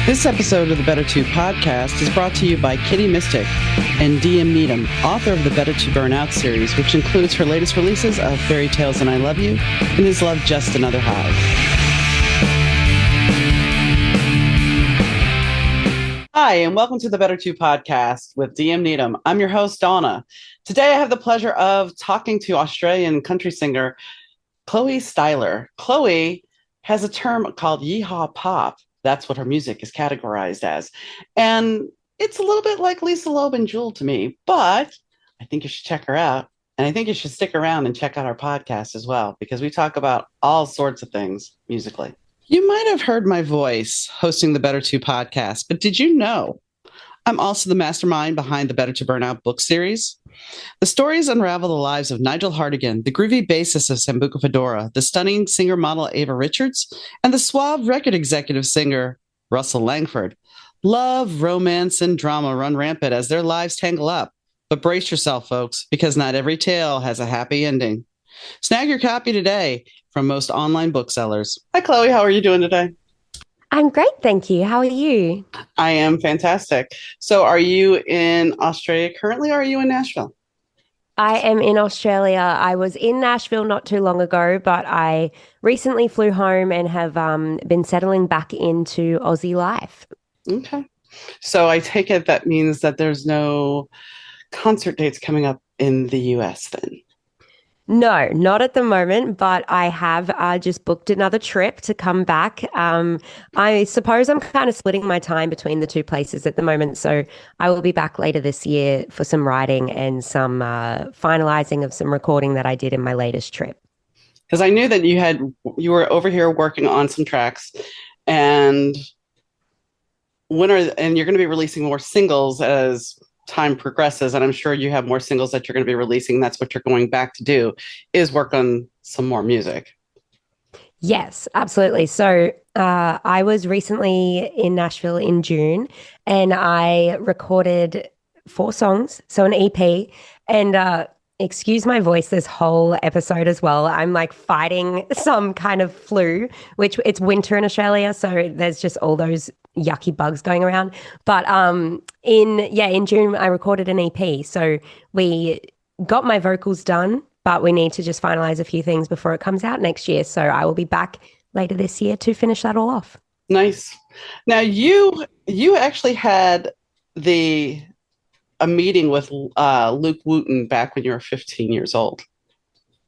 This episode of the Better To podcast is brought to you by Kitty Mystic and DM Needham, author of the Better To Burnout series, which includes her latest releases of Fairy Tales and I Love You and Is Love Just Another High. Hi, and welcome to the Better To podcast with DM Needham. I'm your host, Donna. Today I have the pleasure of talking to Australian country singer Chloe Styler. Chloe has a term called Yeehaw Pop. That's what her music is categorized as. And it's a little bit like Lisa Loeb and Jewel to me, but I think you should check her out. And I think you should stick around and check out our podcast as well, because we talk about all sorts of things musically. You might have heard my voice hosting the Better To podcast, but did you know I'm also the mastermind behind the Better To Burnout book series? The stories unravel the lives of Nigel Hartigan, the groovy bassist of Sambuca Fedora, the stunning singer-model Ava Richards, and the suave record executive singer Russell Langford. Love, romance, and drama run rampant as their lives tangle up. But brace yourself, folks, because not every tale has a happy ending. Snag your copy today from most online booksellers. Hi, Chloe. How are you doing today? I'm great, thank you. How are you? I am fantastic. So are you in Australia currently, or are you in Nashville? I am in Australia. I was in Nashville not too long ago, but I recently flew home and have been settling back into Aussie life. Okay. So I take it that means that there's no concert dates coming up in the US then? No, not at the moment, but I have just booked another trip to come back. I suppose I'm kind of splitting my time between the two places at the moment. So I will be back later this year for some writing and some finalizing of some recording that I did in my latest trip. Because I knew that you were over here working on some tracks, and you're going to be releasing more singles as time progresses, and I'm sure you have more singles that you're going to be releasing. That's what you're going back to do, is work on some more music. Yes, absolutely. So I was recently in Nashville in June and I recorded 4 songs, so an EP, and excuse my voice this whole episode as well. I'm like fighting some kind of flu, which it's winter in Australia, so there's just all those yucky bugs going around. But in June I recorded an EP. So we got my vocals done, but we need to just finalize a few things before it comes out next year. So I will be back later this year to finish that all off. Nice. Now you actually had a meeting with Luke Wooten back when you were 15 years old.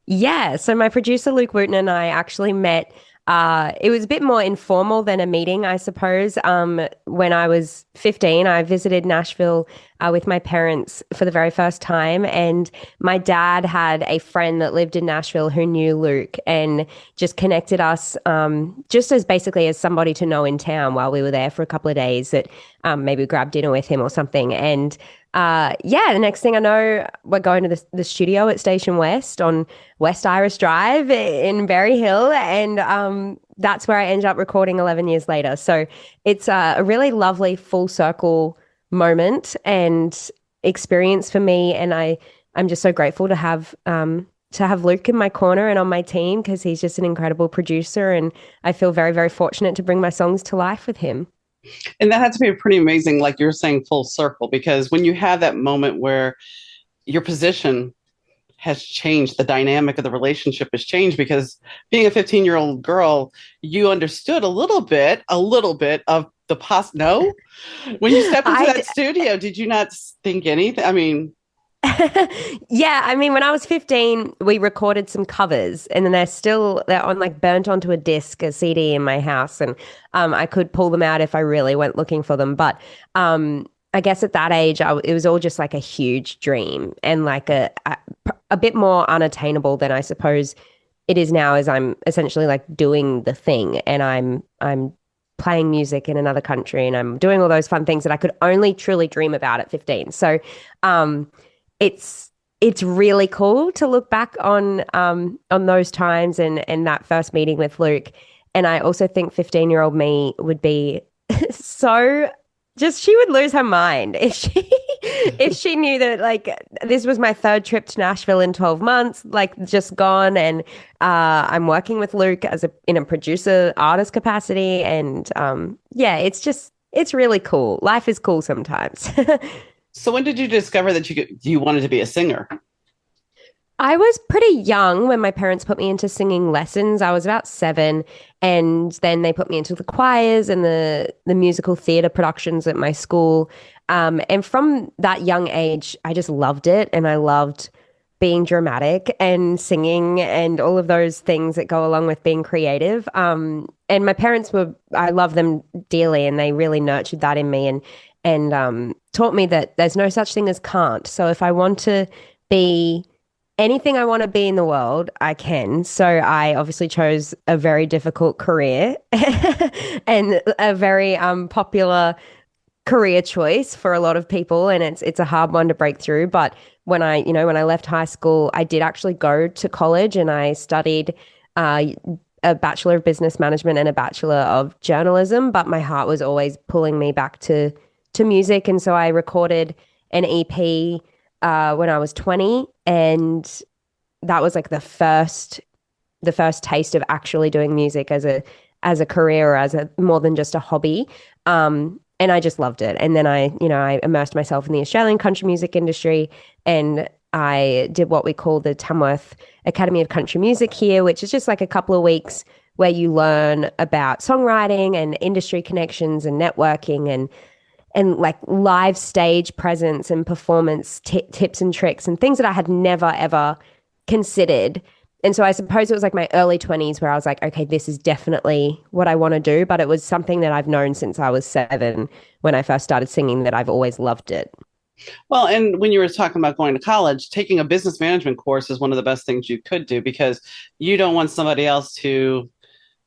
Yeah, so my producer Luke Wooten and I actually met. It was a bit more informal than a meeting, I suppose. When I was 15, I visited Nashville with my parents for the very first time. And my dad had a friend that lived in Nashville who knew Luke and just connected us just as basically as somebody to know in town while we were there for a couple of days, that maybe grab dinner with him or something. And the next thing I know, we're going to the studio at Station West on West Iris Drive in Berry Hill, and that's where I ended up recording 11 years later. So it's a really lovely full circle moment and experience for me, and I'm just so grateful to have Luke in my corner and on my team, because he's just an incredible producer, and I feel very, very fortunate to bring my songs to life with him. And that had to be pretty amazing, like you were saying, full circle, because when you have that moment where your position has changed, the dynamic of the relationship has changed, because being a 15-year-old girl, you understood a little bit of the no? When you stepped into that studio, did you not think anything? I mean... Yeah, I mean, when I was 15, we recorded some covers, and then they're on like burnt onto a disc, a CD in my house, and I could pull them out if I really went looking for them. But I guess at that age, it was all just like a huge dream, and like a bit more unattainable than I suppose it is now, as I'm essentially like doing the thing, and I'm playing music in another country, and I'm doing all those fun things that I could only truly dream about at 15. So it's really cool to look back on those times and that first meeting with Luke. And I also think 15-year-old me would be so she would lose her mind if she knew that like this was my 3rd trip to Nashville in 12 months, like just gone. And I'm working with Luke in a producer artist capacity. And it's just It's really cool. Life is cool sometimes. So when did you discover that you wanted to be a singer? I was pretty young when my parents put me into singing lessons. I was about 7, and then they put me into the choirs and the musical theatre productions at my school. And from that young age, I just loved it, and I loved being dramatic and singing and all of those things that go along with being creative. And my parents were, I love them dearly, and they really nurtured that in me and taught me that there's no such thing as can't. So if I want to be anything I want to be in the world, I can. So I obviously chose a very difficult career and a very popular career choice for a lot of people, and it's a hard one to break through. But when I left high school, I did actually go to college and I studied uh, a Bachelor of Business Management and a Bachelor of Journalism. But my heart was always pulling me back to music, and so I recorded an EP when I was 20, and that was like the first taste of actually doing music as a career or as a more than just a hobby. And I just loved it. And then I immersed myself in the Australian country music industry, and I did what we call the Tamworth Academy of Country Music here, which is just like a couple of weeks where you learn about songwriting and industry connections and networking and like live stage presence and performance tips and tricks and things that I had never ever considered. And so I suppose it was like my early 20s where I was like, okay, this is definitely what I want to do. But it was something that I've known since I was 7 when I first started singing, that I've always loved it. Well, and when you were talking about going to college, taking a business management course is one of the best things you could do because you don't want somebody else to,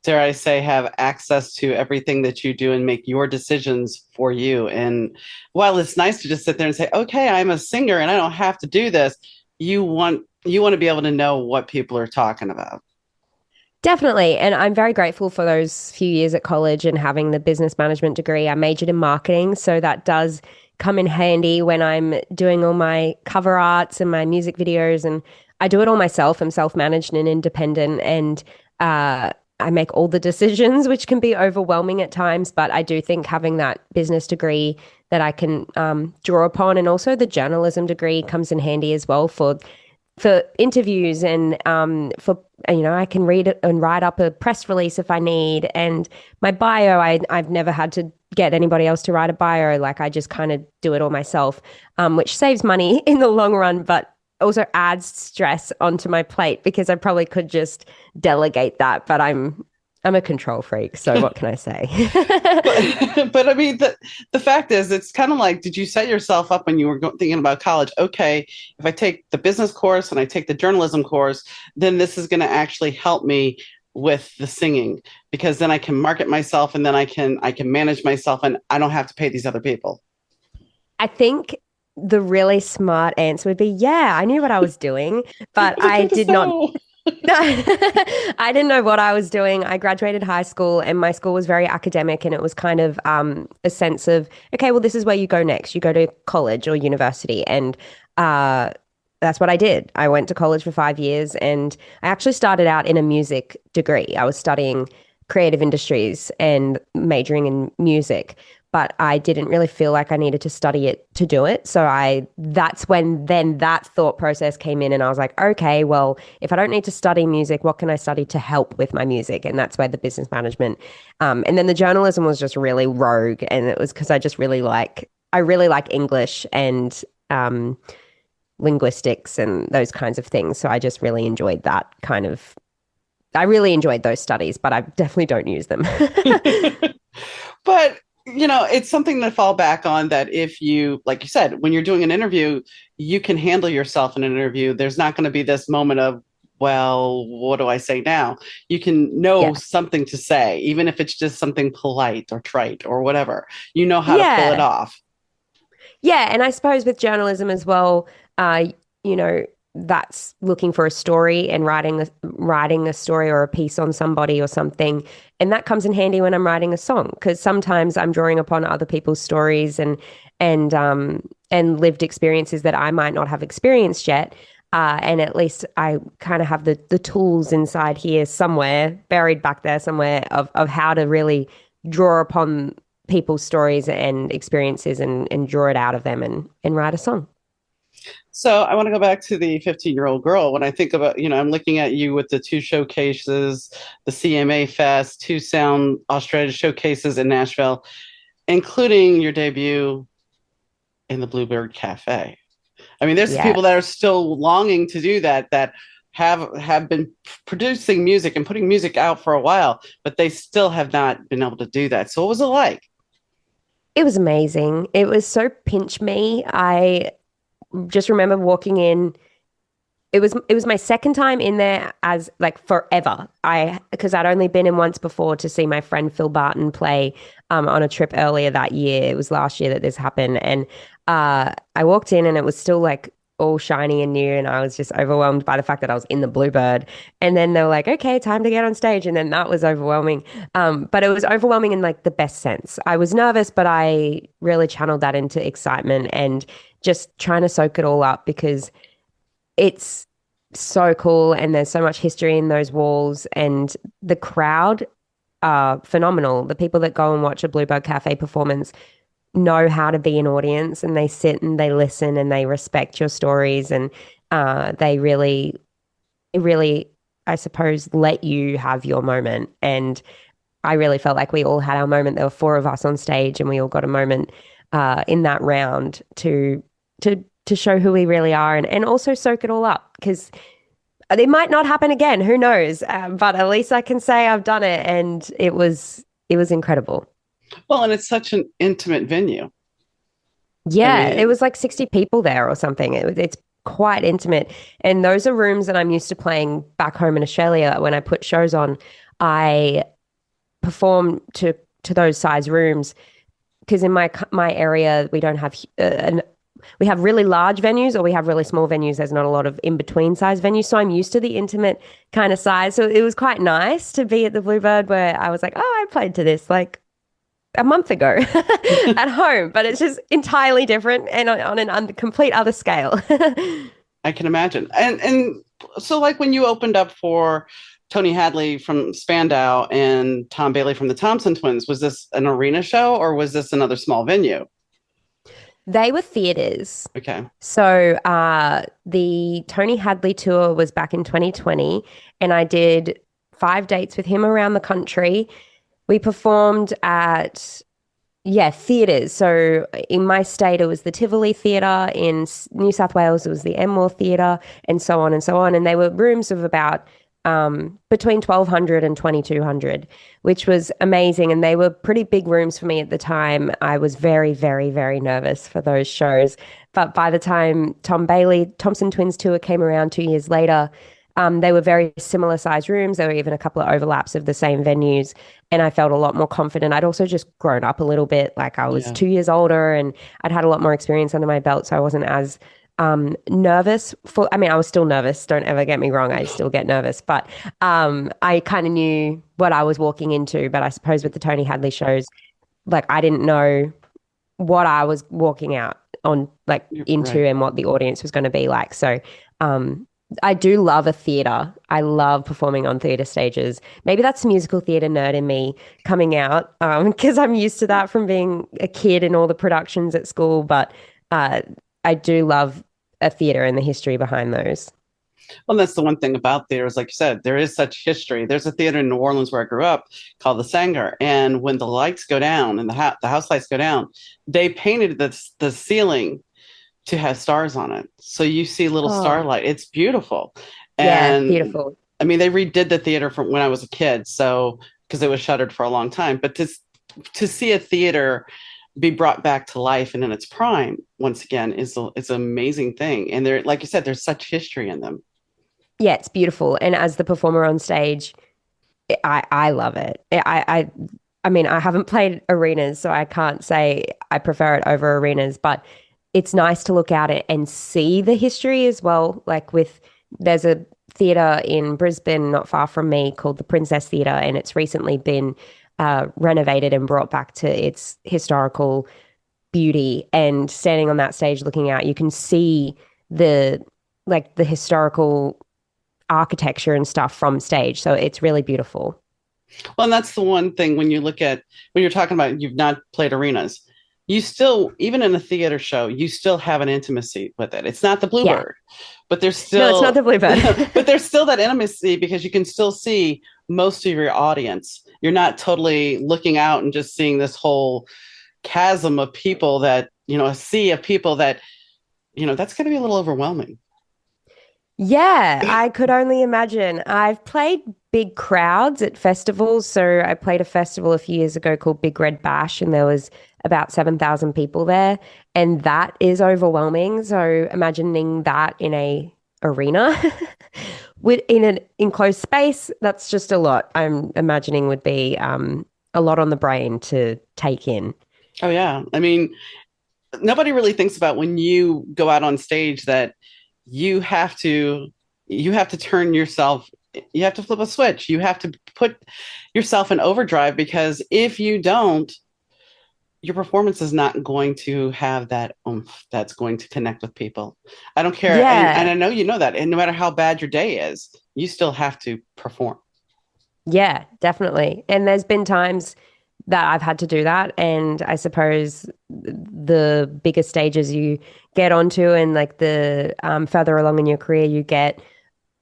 dare I say, have access to everything that you do and make your decisions for you. And while it's nice to just sit there and say, okay, I'm a singer and I don't have to do this, you want to be able to know what people are talking about. Definitely. And I'm very grateful for those few years at college and having the business management degree. I majored in marketing, so that does come in handy when I'm doing all my cover arts and my music videos. And I do it all myself. I'm self-managed and independent, and I make all the decisions, which can be overwhelming at times. But I do think having that business degree that I can draw upon, and also the journalism degree, comes in handy as well for interviews and for I can read it and write up a press release if I need. And my bio, I've never had to get anybody else to write a bio. Like, I just kind of do it all myself, which saves money in the long run, but also adds stress onto my plate because I probably could just delegate that. But I'm a control freak, so what can I say? but I mean, the fact is, it's kind of like, did you set yourself up when you were thinking about college? Okay, if I take the business course and I take the journalism course, then this is going to actually help me with the singing because then I can market myself and then I can manage myself and I don't have to pay these other people. I think the really smart answer would be, yeah, I knew what I was doing, but I I think did not. so. No, I didn't know what I was doing. I graduated high school, and my school was very academic, and it was kind of a sense of, okay, well, this is where you go next. You go to college or university, and uh, that's what I did. I went to college for 5 years, and I actually started out in a music degree. I was studying creative industries and majoring in music, but I didn't really feel like I needed to study it to do it. So that's when then that thought process came in, and I was like, okay, well, if I don't need to study music, what can I study to help with my music? And that's where the business management, and then the journalism was just really rogue, and it was because I really like English and linguistics and those kinds of things. So I just really enjoyed I really enjoyed those studies, but I definitely don't use them. But it's something to fall back on that if you, like you said, when you're doing an interview, you can handle yourself in an interview. There's not going to be this moment of, well, what do I say now? You can know Yeah. something to say, even if it's just something polite or trite or whatever. You know how to pull it Yeah. off. Yeah, and I suppose with journalism as well, you know, that's looking for a story and writing a story or a piece on somebody or something, and that comes in handy when I'm writing a song because sometimes I'm drawing upon other people's stories and lived experiences that I might not have experienced yet. And at least I kind of have the tools inside here somewhere, buried back there somewhere, of how to really draw upon people's stories and experiences and draw it out of them and write a song. So I want to go back to the 15-year-old girl. When I think about, I'm looking at you with the two showcases, the CMA Fest, two Sound Australia showcases in Nashville, including your debut in the Bluebird Cafe. I mean, there's Yeah. people that are still longing to do that, that have been producing music and putting music out for a while, but they still have not been able to do that. So what was it like? It was amazing. It was so pinch me. I just remember walking in. It was my second time in there as like forever. I because I'd only been in once before to see my friend Phil Barton play on a trip earlier that year. It was last year that this happened, and I walked in and it was still like all shiny and new, and I was just overwhelmed by the fact that I was in the Bluebird. And then they were like, "Okay, time to get on stage," and then that was overwhelming. But it was overwhelming in like the best sense. I was nervous, but I really channeled that into excitement and just trying to soak it all up because it's so cool and there's so much history in those walls and the crowd are phenomenal. The people that go and watch a Bluebird Cafe performance know how to be an audience and they sit and they listen and they respect your stories and they really, I suppose, let you have your moment. And I really felt like we all had our moment. There were four of us on stage and we all got a moment in that round to show who we really are and also soak it all up because it might not happen again. Who knows? But at least I can say I've done it, and it was incredible. Well, and it's such an intimate venue. I Yeah, it mean, was like 60 people there or something. It's quite intimate, and those are rooms that I'm used to playing back home in Australia. When I put shows on, I perform to those size rooms because in my area we don't have we have really large venues or we have really small venues. There's not a lot of in between size venues. So I'm used to the intimate kind of size. So it was quite nice to be at the Bluebird where I was like, oh, I played to this like a month ago at home, but it's just entirely different and on an complete other scale. I can imagine. And so like when you opened up for Tony Hadley from Spandau and Tom Bailey from the Thompson Twins, was this an arena show or was this another small venue? They were theaters. Okay. So the Tony Hadley tour was back in 2020, and I did 5 dates with him around the country. We performed at, yeah, theatres. So in my state, it was the Tivoli Theatre. In New South Wales, it was the Enmore Theatre, and so on and so on. And they were rooms of about between 1,200 and 2,200, which was amazing. And they were pretty big rooms for me at the time. I was very, very, very nervous for those shows. But by the time Tom Bailey, Thompson Twins tour came around 2 years later, they were very similar size rooms. There were even a couple of overlaps of the same venues. And I felt a lot more confident. I'd also just grown up a little bit. Like I was Yeah. 2 years older and I'd had a lot more experience under my belt. So I wasn't as nervous for, I mean, I was still nervous. Don't ever get me wrong. I still get nervous, but I kind of knew what I was walking into. But I suppose with the Tony Hadley shows, like I didn't know what I was walking out on, like into Right. and what the audience was going to be like. So, I do love a theater. I love performing on theater stages. Maybe that's the musical theater nerd in me coming out, because I'm used to that from being a kid and all the productions at school. But uh, I do love a theater and the history behind those. Well, that's the one thing about theaters, like you said, there is such history. There's a theater in New Orleans where I grew up called the Sanger, and when the lights go down and the house lights go down, they painted the ceiling to have stars on it, so you see little Oh, starlight. It's beautiful, yeah, and beautiful. I mean they redid the theater from when I was a kid, so because it was shuttered for a long time. But to see a theater be brought back to life and in its prime once again is an amazing thing. And there, like you said, there's such history in them. Yeah, it's beautiful. And as the performer on stage, I love it. I mean, I haven't played arenas, so I can't say I prefer it over arenas, but it's nice to look out and see the history as well. Like there's a theatre in Brisbane, not far from me, called the Princess Theatre, and it's recently been renovated and brought back to its historical beauty. And standing on that stage looking out, you can see the the historical architecture and stuff from stage. So it's really beautiful. Well, and that's the one thing when you look at when you're talking about you've not played arenas, you still, even in a theater show, you still have an intimacy with it. It's not the Yeah. Bluebird, but there's No, it's not still the Bluebird. but there's still that intimacy because you can still see most of your audience. You're not totally looking out and just seeing this whole chasm of people that, a sea of people that, that's going to be a little overwhelming. Yeah, I could only imagine. I've played big crowds at festivals. So I played a festival a few years ago called Big Red Bash, and there was about 7,000 people there, and that is overwhelming. So imagining that in a arena with in an enclosed space, that's just a lot. I'm imagining would be a lot on the brain to take in. Oh yeah. I mean, nobody really thinks about when you go out on stage that you have to you have to turn yourself, you have to flip a switch, you have to put yourself in overdrive, because if you don't, your performance is not going to have that oomph that's going to connect with people. I don't care, and Yeah. I know you know that, and no matter how bad your day is, you still have to perform. Yeah, definitely. And there's been times that I've had to do that. And I suppose the bigger stages you get onto and like the further along in your career you get,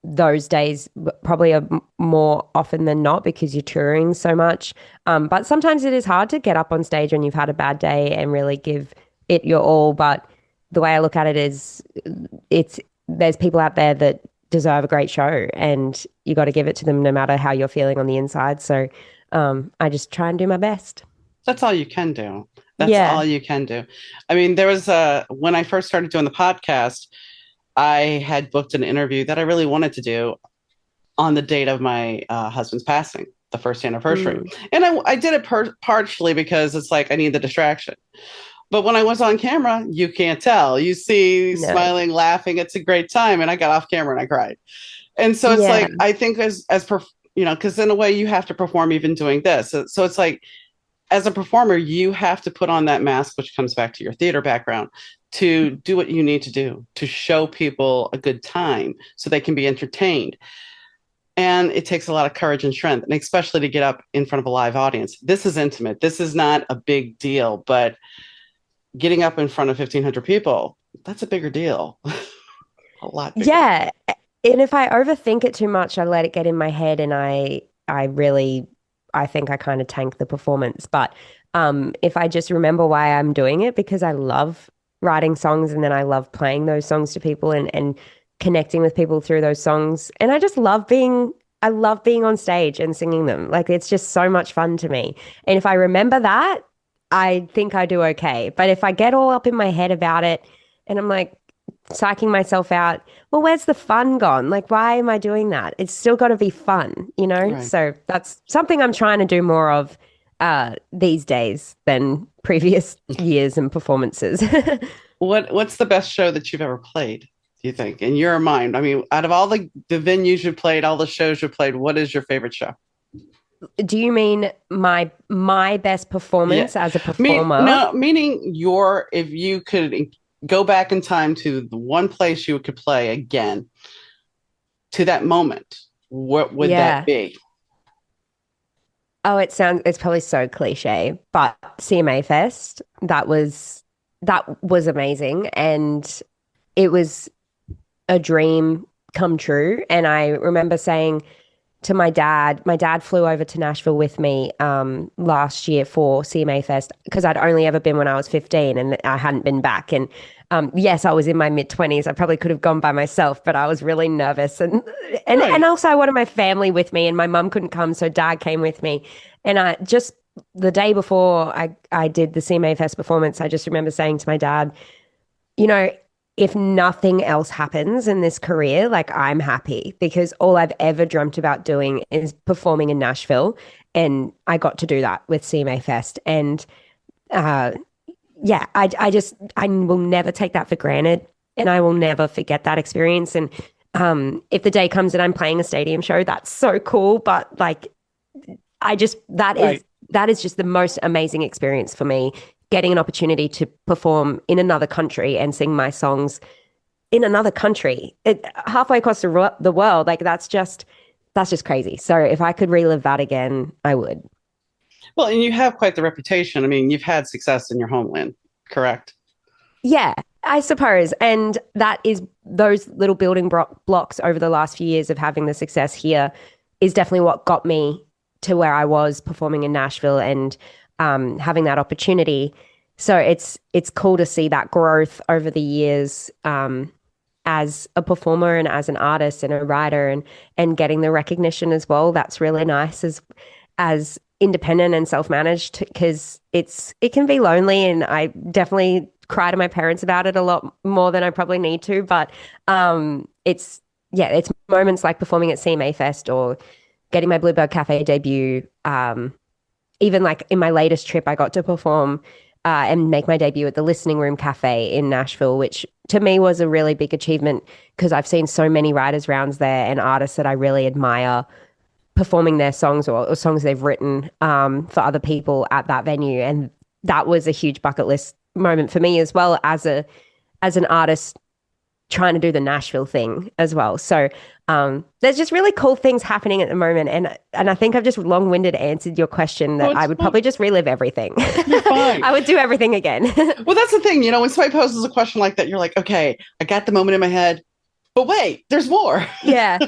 those days probably are more often than not because you're touring so much. But sometimes it is hard to get up on stage when you've had a bad day and really give it your all. But the way I look at it is it's there's people out there that deserve a great show and you got to give it to them no matter how you're feeling on the inside. So I just try and do my best. That's all you can do. That's Yeah. all you can do. I mean, there was a when I first started doing the podcast, I had booked an interview that I really wanted to do on the date of my husband's passing, the first anniversary. Mm, And I did it partially because it's like I need the distraction. But when I was on camera, you can't tell. You see no. smiling, laughing. It's a great time. And I got off camera and I cried. And so it's Yeah. like, I think because in a way you have to perform even doing this. So it's like, as a performer, you have to put on that mask, which comes back to your theater background, to do what you need to do to show people a good time so they can be entertained. And it takes a lot of courage and strength, and especially to get up in front of a live audience. This is intimate. This is not a big deal, but getting up in front of 1,500 people, that's a bigger deal. A lot bigger. Yeah. And if I overthink it too much, I let it get in my head and I really I think I kind of tank the performance. But if I just remember why I'm doing it, because I love writing songs and then I love playing those songs to people and connecting with people through those songs. And I love being on stage and singing them. Like it's just so much fun to me. And if I remember that, I think I do okay. But if I get all up in my head about it and I'm like psyching myself out, well, where's the fun gone? Like, why am I doing that? It's still got to be fun, you know? Right. So that's something I'm trying to do more of these days than previous years and performances. What's the best show that you've ever played, do you think, in your mind? I mean, out of all the venues you played, all the shows you played, what is your favorite show? Do you mean my best Yeah. performance as a performer? No, meaning your, if you could go back in time to the one place you could play again, to that moment, what would that Yeah. be? Oh, it's probably so cliche, but CMA Fest, that was amazing and it was a dream come true. And I remember saying to my dad flew over to Nashville with me last year for CMA Fest because I'd only ever been when I was 15 and I hadn't been back. And yes, I was in my mid 20s. I probably could have gone by myself, but I was really nervous. And Right. also I wanted my family with me and my mum couldn't come, so dad came with me. And I just the day before I did the CMA Fest performance, I just remember saying to my dad, you know, if nothing else happens in this career, like I'm happy because all I've ever dreamt about doing is performing in Nashville. And I got to do that with CMA Fest. And uh, yeah, I will never take that for granted. And I will never forget that experience. And if the day comes that I'm playing a stadium show, that's so cool. But like, I just, Right. that is just the most amazing experience for me getting an opportunity to perform in another country and sing my songs in another country, halfway across the world. Like that's just that's just crazy. So if I could relive that again, I would. Well, and you have quite the reputation. I mean, you've had success in your homeland, correct? Yeah, I suppose. And that is those little building blocks over the last few years of having the success here is definitely what got me to where I was performing in Nashville and having that opportunity. So it's cool to see that growth over the years as a performer and as an artist and a writer and getting the recognition as well. That's really nice as independent and self-managed because it can be lonely and I definitely cry to my parents about it a lot more than I probably need to. But it's yeah, it's moments like performing at CMA Fest or getting my Bluebird Cafe debut. Even like in my latest trip, I got to perform and make my debut at the Listening Room Cafe in Nashville, which to me was a really big achievement because I've seen so many writers' rounds there and artists that I really admire performing their songs or songs they've written for other people at that venue. And that was a huge bucket list moment for me as well as an artist trying to do the Nashville thing as well. So there's just really cool things happening at the moment. And I think I've just long-winded answered your question Oh, that I would probably just relive everything. you're fine. I would do everything again. Well, that's the thing, when somebody poses a question like that, you're like, okay, I got the moment in my head, but wait, there's more. Yeah.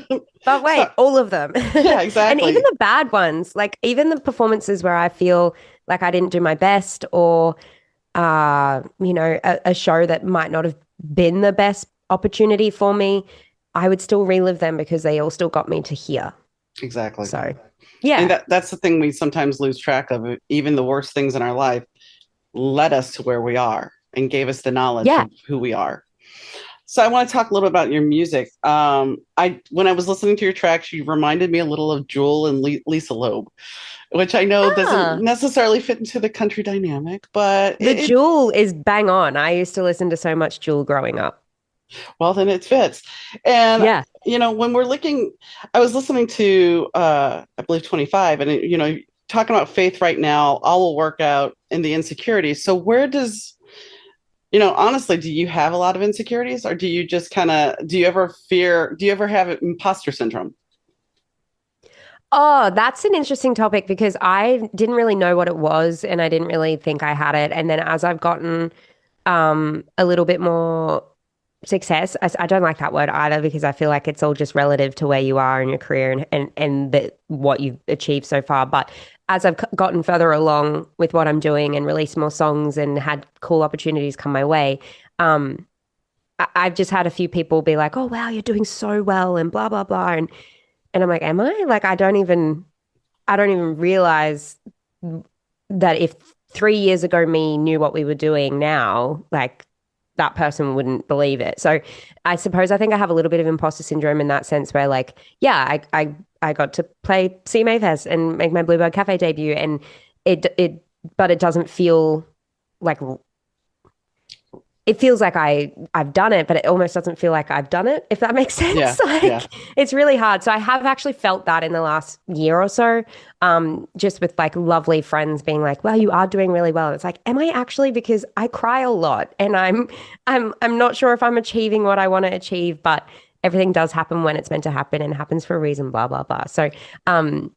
But wait, So, all of them. yeah, And exactly. even the bad ones, like even the performances where I feel like I didn't do my best or a show that might not have been the best opportunity for me, I would still relive them because they all still got me to here. Exactly. So, And yeah. that's the thing we sometimes lose track of. Even the worst things in our life led us to where we are and gave us the knowledge Yeah. of who we are. So I want to talk a little about your music. I when I was listening to your tracks, you reminded me a little of Jewel and Lisa Loeb, which I know doesn't Ah, necessarily fit into the country dynamic, but the Jewel is bang on. I used to listen to so much Jewel growing up. well, then it fits. And Yeah. when we're looking, I was listening to I believe 25, and talking about faith right now, all will work out in the insecurities. So where does honestly, do you have a lot of insecurities, or do you just do you ever have imposter syndrome? Oh, that's an interesting topic because I didn't really know what it was and I didn't really think I had it. And then as I've gotten a little bit more success, I don't like that word either because I feel like it's all just relative to where you are in your career and what you've achieved so far. But as I've gotten further along with what I'm doing and released more songs and had cool opportunities come my way, I've just had a few people be like, "Oh wow, you're doing so well," and blah blah blah, and I'm like, "Am I?" Like, I don't even realize that if 3 years ago me knew what we were doing now, like that person wouldn't believe it. So I suppose I think I have a little bit of imposter syndrome in that sense where like, yeah, I got to play CMA Fest and make my Bluebird Cafe debut and but it doesn't feel like it feels like I've done it, but it almost doesn't feel like I've done it, if that makes Yeah, sense. yeah. Like it's really hard. So I have actually felt that in the last year or so, just with like lovely friends being like, "Well, you are doing really well." And it's like, am I actually? Because I cry a lot, and I'm not sure if I'm achieving what I want to achieve, but everything does happen when it's meant to happen and happens for a reason. Blah blah blah. So, um,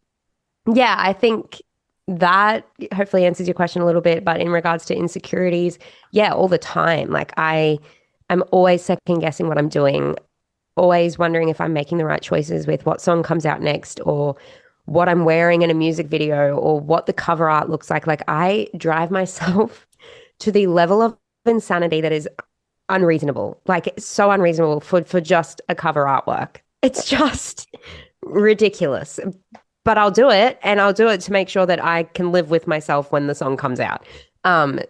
yeah, I think that hopefully answers your question a little bit. But in regards to insecurities, yeah, all the time. I'm always second guessing what I'm doing, always wondering if I'm making the right choices with what song comes out next or what I'm wearing in a music video or what the cover art looks like. Like I drive myself to the level of insanity that is unreasonable. Like it's so unreasonable for just a cover artwork. It's just ridiculous but I'll do it and I'll do it to make sure that I can live with myself when the song comes out.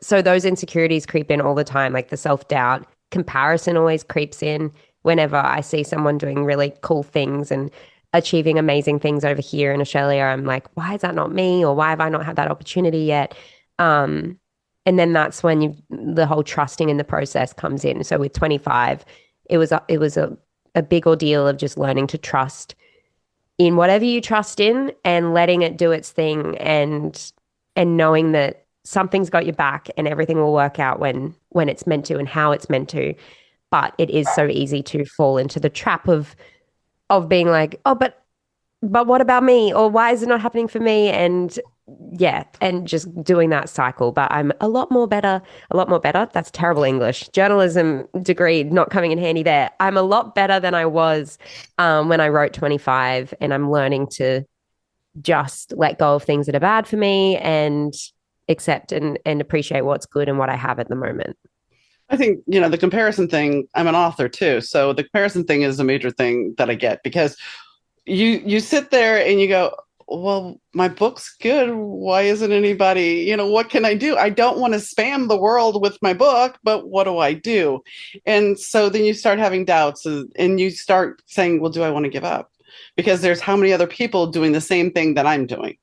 So those insecurities creep in all the time, like the self-doubt, comparison always creeps in whenever I see someone doing really cool things and achieving amazing things over here in Australia. I'm like, why is that not me? Or why have I not had that opportunity yet? Um, and then that's when the whole trusting in the process comes in. So with 25, it was a big ordeal of just learning to trust in whatever you trust in and letting it do its thing and knowing that something's got your back and everything will work out when it's meant to and how it's meant to. But it is so easy to fall into the trap of being like, oh, but what about me? Or why is it not happening for me? And yeah, and just doing that cycle. But I'm a lot more better, a lot more better. That's terrible English. Journalism degree not coming in handy there. I'm a lot better than I was when I wrote 25, and I'm learning to just let go of things that are bad for me and accept and appreciate what's good and what I have at the moment. I think, you know, the comparison thing, I'm an author too. So the comparison thing is a major thing that I get because you sit there and you go, well, my book's good. Why isn't anybody, you know, what can I do? I don't want to spam the world with my book, but what do I do? And so then you start having doubts and you start saying, well, do I want to give up? Because there's how many other people doing the same thing that I'm doing.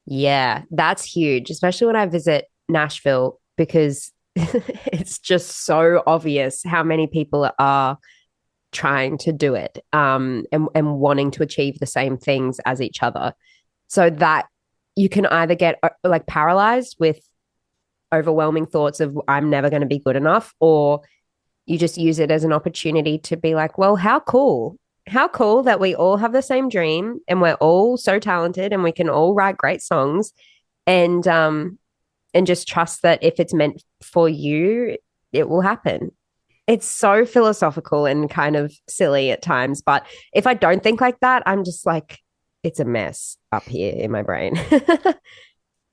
Yeah, that's huge, especially when I visit Nashville because it's just so obvious how many people are trying to do it and wanting to achieve the same things as each other. So that you can either get like paralyzed with overwhelming thoughts of I'm never going to be good enough, or you just use it as an opportunity to be like, well, how cool. How cool that we all have the same dream and we're all so talented and we can all write great songs and just trust that if it's meant for you, it will happen. It's so philosophical and kind of silly at times, but if I don't think like that, I'm just like it's a mess up here in my brain.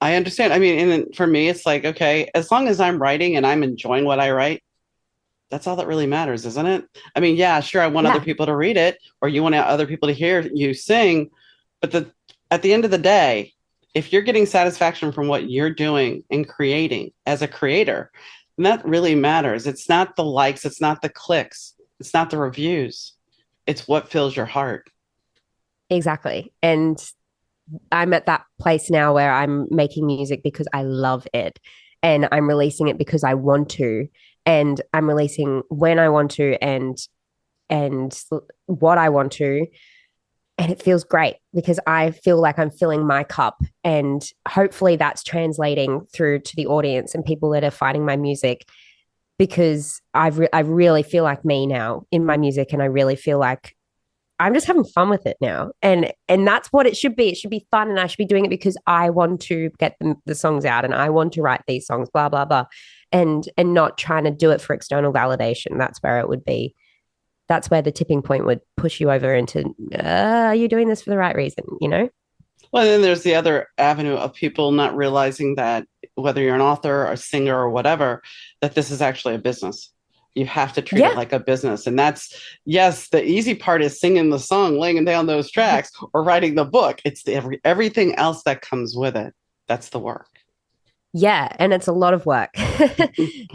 I understand. I mean, and for me, it's like, okay, as long as I'm writing and I'm enjoying what I write, that's all that really matters, isn't it? I mean, yeah, sure, I want other Yeah. people to read it, or you want other people to hear you sing, but at the end of the day, if you're getting satisfaction from what you're doing and creating as a creator, then that really matters. It's not the likes, it's not the clicks, it's not the reviews. It's what fills your heart. Exactly. And I'm at that place now where I'm making music because I love it and I'm releasing it because I want to and I'm releasing when I want to and what I want to, and it feels great because I feel like I'm filling my cup and hopefully that's translating through to the audience and people that are finding my music because I really feel like me now in my music and I really feel like I'm just having fun with it now. And that's what it should be. It should be fun and I should be doing it because I want to get the songs out and I want to write these songs, blah, blah, blah. And not trying to do it for external validation. That's where it would be. That's where the tipping point would push you over into, are you doing this for the right reason? You know? Well, then there's the other avenue of people not realizing that whether you're an author or a singer or whatever, that this is actually a business. You have to treat it Yeah. like a business. And that's, yes, the easy part is singing the song, laying down those tracks, or writing the book. It's everything else that comes with it. That's the work. Yeah. And it's a lot of work.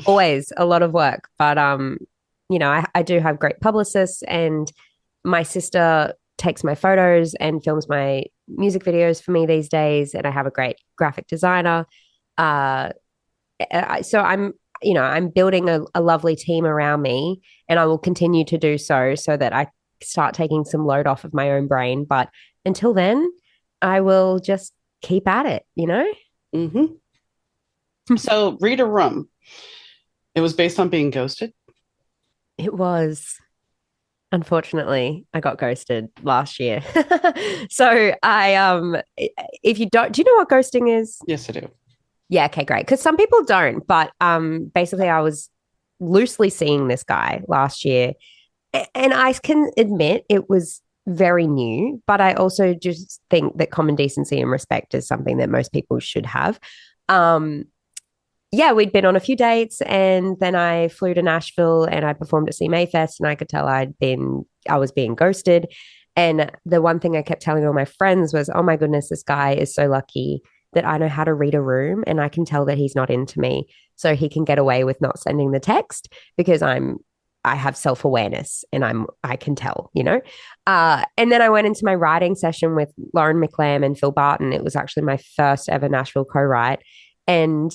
Always a lot of work. But you know, I do have great publicists and my sister takes my photos and films my music videos for me these days. And I have a great graphic designer. Uh, so I'm, you know, I'm building a lovely team around me and I will continue to do so so that I start taking some load off of my own brain. But until then, I will just keep at it, you know? Mm-hmm. So, read a room. It was based on being ghosted. It was. Unfortunately, I got ghosted last year. So if you don't, do you know what ghosting is? Yes, I do. Yeah, okay, great. Because some people don't, but basically I was loosely seeing this guy last year. And I can admit it was very new, but I also just think that common decency and respect is something that most people should have. Um, yeah, we'd been on a few dates and then I flew to Nashville and I performed at CMA Fest and I could tell I was being ghosted. And the one thing I kept telling all my friends was, oh my goodness, this guy is so lucky that I know how to read a room and I can tell that he's not into me. So he can get away with not sending the text because I have self-awareness and I can tell, you know? And then I went into my writing session with Lauren McLam and Phil Barton. It was actually my first ever Nashville co-write. And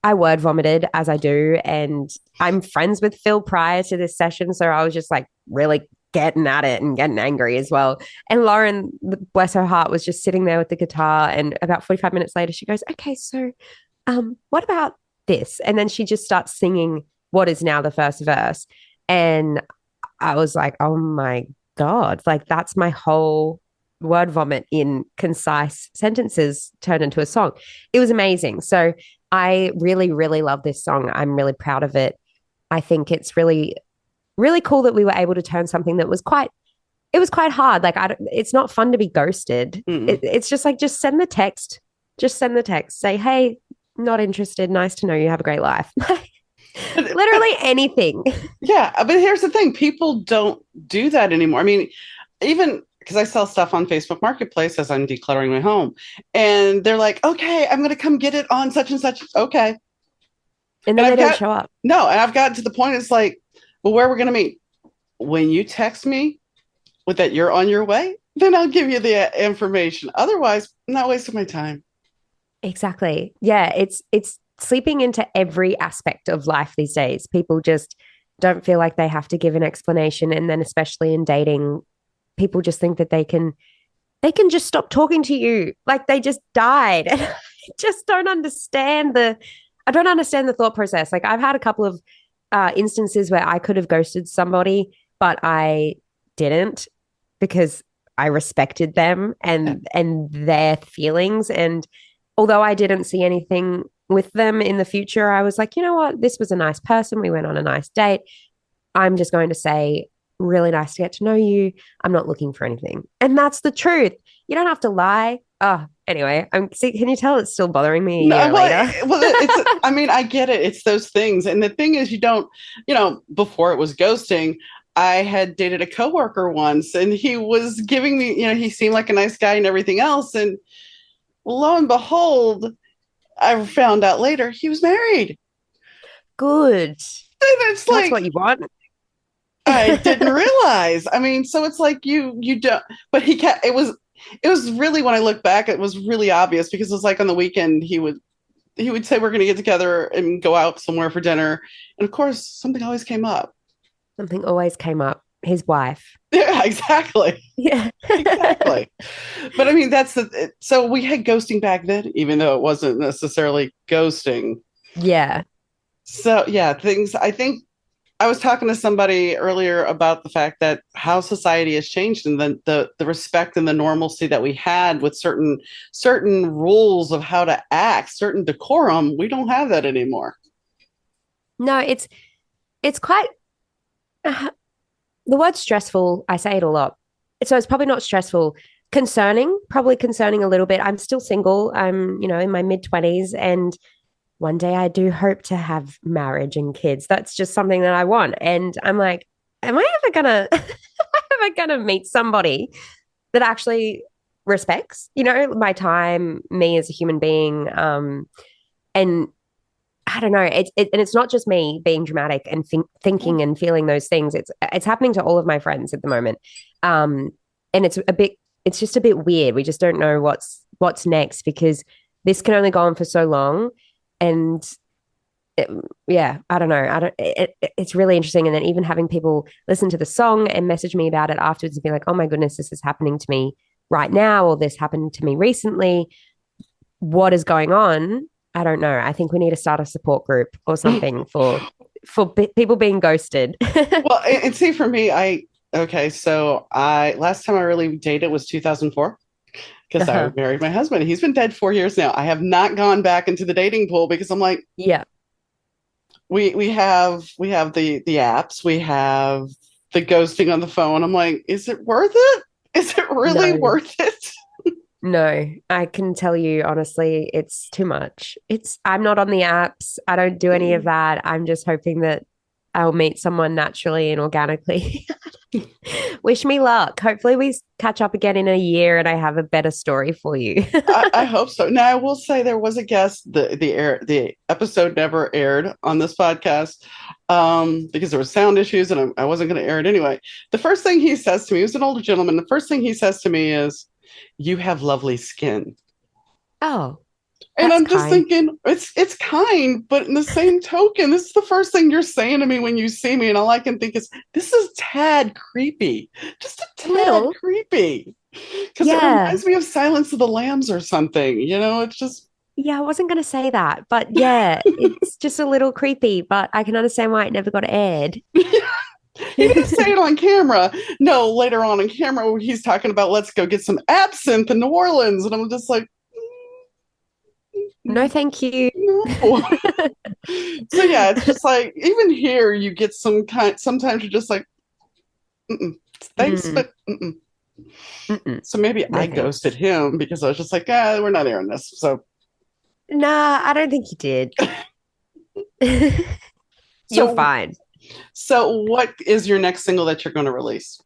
I word vomited as I do. And I'm friends with Phil prior to this session. So I was just like really getting at it and getting angry as well. And Lauren, bless her heart, was just sitting there with the guitar. And about 45 minutes later, she goes, okay, so what about this? And then she just starts singing what is now the first verse. And I was like, oh my God, like that's my whole word vomit in concise sentences turned into a song. It was amazing. So I really, really love this song. I'm really proud of it. I think it's really, really cool that we were able to turn something that was quite, it was quite hard. Like, it's not fun to be ghosted. It's just like, just send the text. Just send the text. Say, hey, not interested. Nice to know you. Have a great life. Literally anything. Yeah, but here's the thing: people don't do that anymore. I mean, even because I sell stuff on Facebook Marketplace as I'm decluttering my home, and they're like, "Okay, I'm going to come get it on such and such." Okay, And then they don't show up. No, and I've gotten to the point. It's like, well, where we're going to meet? When you text me with that you're on your way, then I'll give you the information. Otherwise, I'm not wasting my time. Exactly. Yeah, it's sleeping into every aspect of life these days. People just don't feel like they have to give an explanation, and then especially in dating, people just think that they can just stop talking to you like they just died. And I just don't understand the thought process. Like, I've had a couple of instances where I could have ghosted somebody, but I didn't because I respected them and their feelings. And although I didn't see anything with them in the future, I was like, you know what? This was a nice person. We went on a nice date. I'm just going to say, really nice to get to know you. I'm not looking for anything. And that's the truth. You don't have to lie. Oh, anyway, can you tell it's still bothering me a year later? Well, it's, I mean, I get it. It's those things. And the thing is, before it was ghosting, I had dated a coworker once and he was giving me, he seemed like a nice guy and everything else. And lo and behold, I found out later he was married. Good. And it's that's what you want. I didn't realize. I mean, so it's like you don't, but it was really, when I look back, it was really obvious because it was like on the weekend he would say we're going to get together and go out somewhere for dinner, and of course something always came up. Something always came up. His wife. Yeah, exactly. Yeah, exactly. But I mean, so we had ghosting back then, even though it wasn't necessarily ghosting. Yeah. So yeah, I think I was talking to somebody earlier about the fact that how society has changed and the respect and the normalcy that we had with certain rules of how to act, certain decorum. We don't have that anymore. No, it's quite the word stressful. I say it a lot, so it's probably not stressful. Probably concerning a little bit. I'm still single. I'm in my mid-20s, and one day I do hope to have marriage and kids. That's just something that I want. And I'm like, am I ever gonna meet somebody that actually respects, my time, me as a human being? And I don't know. And it's not just me being dramatic and thinking and feeling those things. It's happening to all of my friends at the moment. And it's just a bit weird. We just don't know what's next because this can only go on for so long. And yeah, I don't know. It's really interesting. And then even having people listen to the song and message me about it afterwards and be like, oh my goodness, this is happening to me right now, or this happened to me recently. What is going on? I don't know. I think we need to start a support group or something for people being ghosted. Well, and see, for me, so last time I really dated was 2004. Because I married my husband. He's been dead 4 years now. I have not gone back into the dating pool because I'm like, yeah, we have the apps, we have the ghosting on the phone. I'm like, is it worth it? Is it really worth it? No, I can tell you honestly, it's too much. I'm not on the apps. I don't do any of that. I'm just hoping that I'll meet someone naturally and organically. Wish me luck. Hopefully we catch up again in a year and I have a better story for you. I hope so. Now I will say there was a guest. The episode never aired on this podcast because there were sound issues and I wasn't going to air it anyway. The first thing he says to me, he was an older gentleman. The first thing he says to me is, "You have lovely skin." Oh. And I'm just kind. thinking, it's kind, but in the same token, this is the first thing you're saying to me when you see me, and all I can think is, this is tad creepy, just a tad creepy, because it reminds me of Silence of the Lambs or something. It's just. Yeah, I wasn't going to say that, but yeah, it's just a little creepy. But I can understand why it never got aired. He didn't say it on camera. No, later on camera, he's talking about let's go get some absinthe in New Orleans, and I'm just like, No, thank you. no. So yeah, it's just like even here you get some kind. Sometimes you're just like, mm-mm. Thanks, Mm, but mm-mm. mm-mm. So maybe No, I thanks. ghosted him because I was just like, ah, we're not airing this. So Nah, I don't think you did. You're so fine. what is your next single that you're going to release?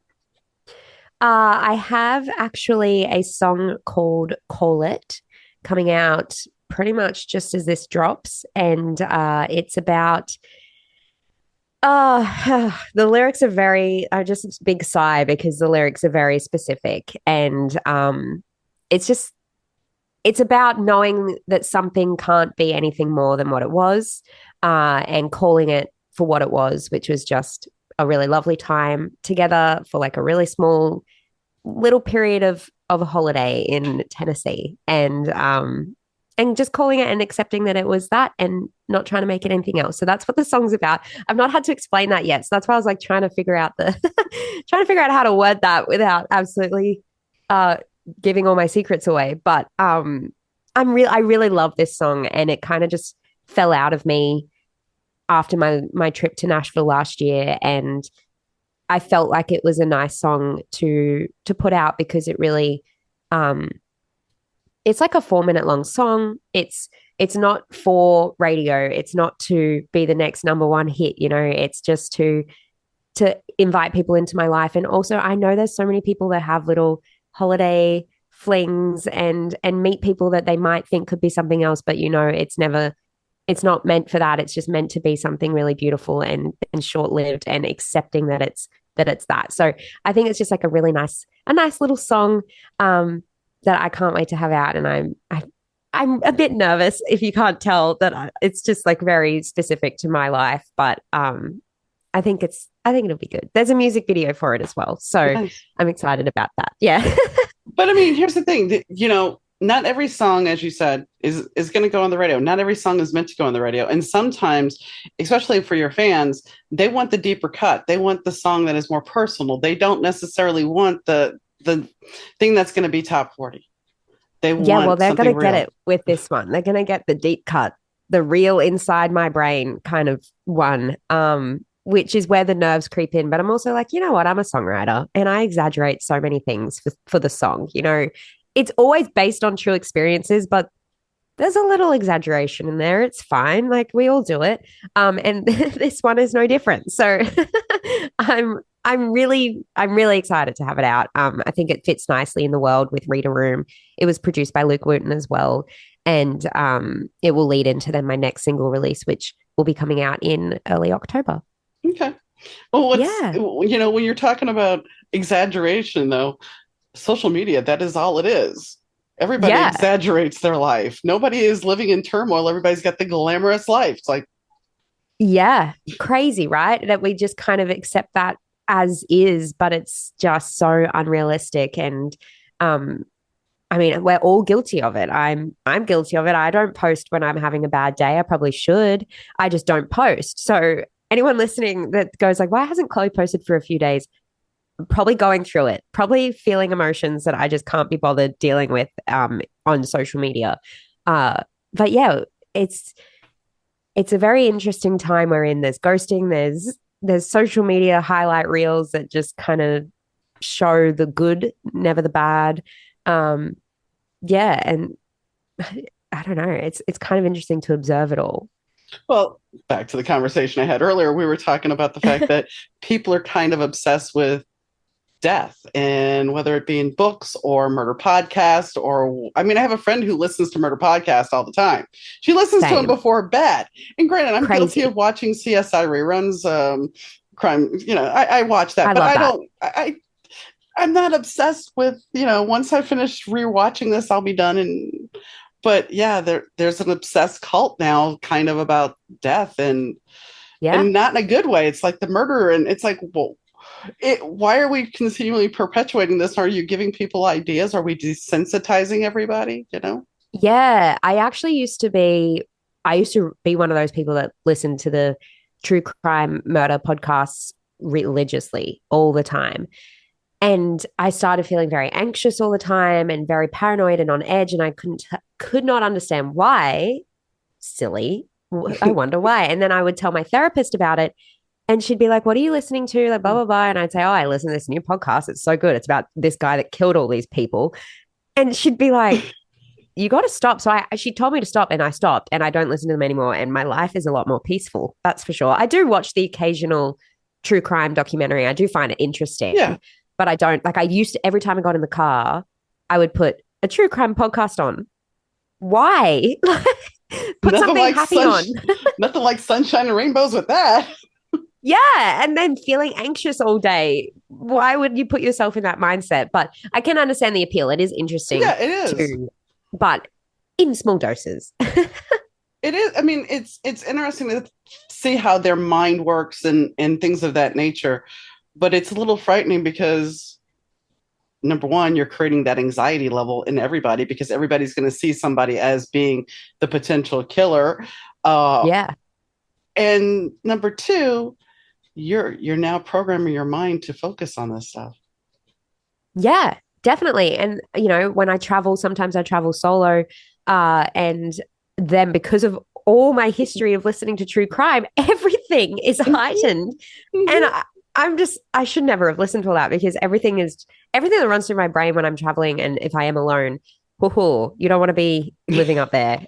I have actually a song called Call It coming out pretty much just as this drops. And it's about, the lyrics are are just a big sigh because the lyrics are very specific. And it's just, it's about knowing that something can't be anything more than what it was, and calling it for what it was, which was just a really lovely time together for like a really small little period of a holiday in Tennessee, and just calling it and accepting that it was that and not trying to make it anything else. So that's what the song's about. I've not had to explain that yet. So that's why I was like trying to figure out the trying to figure out how to word that without absolutely uh giving all my secrets away. But I really love this song, and it kind of just fell out of me after my trip to Nashville last year, and I felt like it was a nice song to put out because it really um it's like a 4 minute long song. It's not for radio. It's not to be the next number one hit, it's just to invite people into my life. And also I know there's so many people that have little holiday flings and meet people that they might think could be something else, but it's not meant for that. It's just meant to be something really beautiful and short lived, and accepting that it's that. So I think it's just like a nice little song that I can't wait to have out. And I'm a bit nervous if you can't tell that it's just like very specific to my life, but I think it'll be good. There's a music video for it as well, so Nice. I'm excited about that. Yeah, But I mean, here's the thing, not every song, as you said, is going to go on the radio. Not every song is meant to go on the radio. And sometimes, especially for your fans, they want the deeper cut. They want the song that is more personal. They don't necessarily want the thing that's going to be top 40. They yeah. Well, want they're something gonna get real. it with this one. They're gonna get the deep cut, the real inside my brain kind of one. Which is where the nerves creep in. But I'm also like, you know what? I'm a songwriter and I exaggerate so many things for the song. It's always based on true experiences, but there's a little exaggeration in there. It's fine. Like we all do it. And this one is no different. So I'm really excited to have it out. I think it fits nicely in the world with Reader Room. It was produced by Luke Wooten as well. And it will lead into then my next single release, which will be coming out in early October. Okay. Well, Yeah. when you're talking about exaggeration, though, social media, that is all it is. Everybody Yeah. exaggerates their life. Nobody is living in turmoil. Everybody's got the glamorous life. It's like, Yeah. Crazy, right? That we just kind of accept that as is, but it's just so unrealistic. And um, I mean, we're all guilty of it. I'm guilty of it. I don't post when I'm having a bad day. I probably should. I just don't post. So anyone listening that goes like, why hasn't Chloe posted for a few days? Probably going through it, probably feeling emotions that I just can't be bothered dealing with on social media. But yeah, it's a very interesting time we're in. There's ghosting, there's social media highlight reels that just kind of show the good, never the bad. Um, yeah, and I don't know. It's kind of interesting to observe it all. well, back to the conversation I had earlier, we were talking about the fact that people are kind of obsessed with death, and whether it be in books or murder podcast, or I mean, I have a friend who listens to murder podcast all the time. She listens to them Same. before bed. And granted, I'm guilty of Crazy. watching CSI reruns, crime, I watch that, I but love I that. don't I'm not obsessed with, once I finish rewatching this, I'll be done. And but yeah, there's an obsessed cult now kind of about death, Yeah. and not in a good way. It's like the murderer, and it's like, well, why are we continually perpetuating this? Are you giving people ideas? Are we desensitizing everybody? Yeah. I used to be one of those people that listened to the true crime murder podcasts religiously all the time. And I started feeling very anxious all the time and very paranoid and on edge. And I could not understand why. Silly. I wonder why. And then I would tell my therapist about it. And she'd be like, "What are you listening to?" Like, blah, blah, blah. And I'd say, "Oh, I listen to this new podcast. It's so good. It's about this guy that killed all these people." And she'd be like, "You got to stop." So she told me to stop, and I stopped, and I don't listen to them anymore. And my life is a lot more peaceful. That's for sure. I do watch the occasional true crime documentary. I do find it Yeah. interesting, but I don't like. I used to every time I got in the car, I would put a true crime podcast on. Why? Put Nothing something like happy on. nothing like sunshine and rainbows with that. Yeah. And then feeling anxious all day. Why would you put yourself in that mindset? But I can understand the appeal. It is interesting Yeah, it is. too, but in small doses. It is. I mean, it's interesting to see how their mind works and things of that nature, but it's a little frightening because number one, you're creating that anxiety level in everybody because everybody's going to see somebody as being the potential killer. Uh, Yeah. and number two, you're now programming your mind to focus on this stuff. Yeah, definitely. And, when I travel, sometimes I travel solo. And then because of all my history of listening to true crime, everything is heightened. And Mhm. I should never have listened to all that because everything that runs through my brain when I'm traveling and if I am alone, whoo, you don't want to be living up there.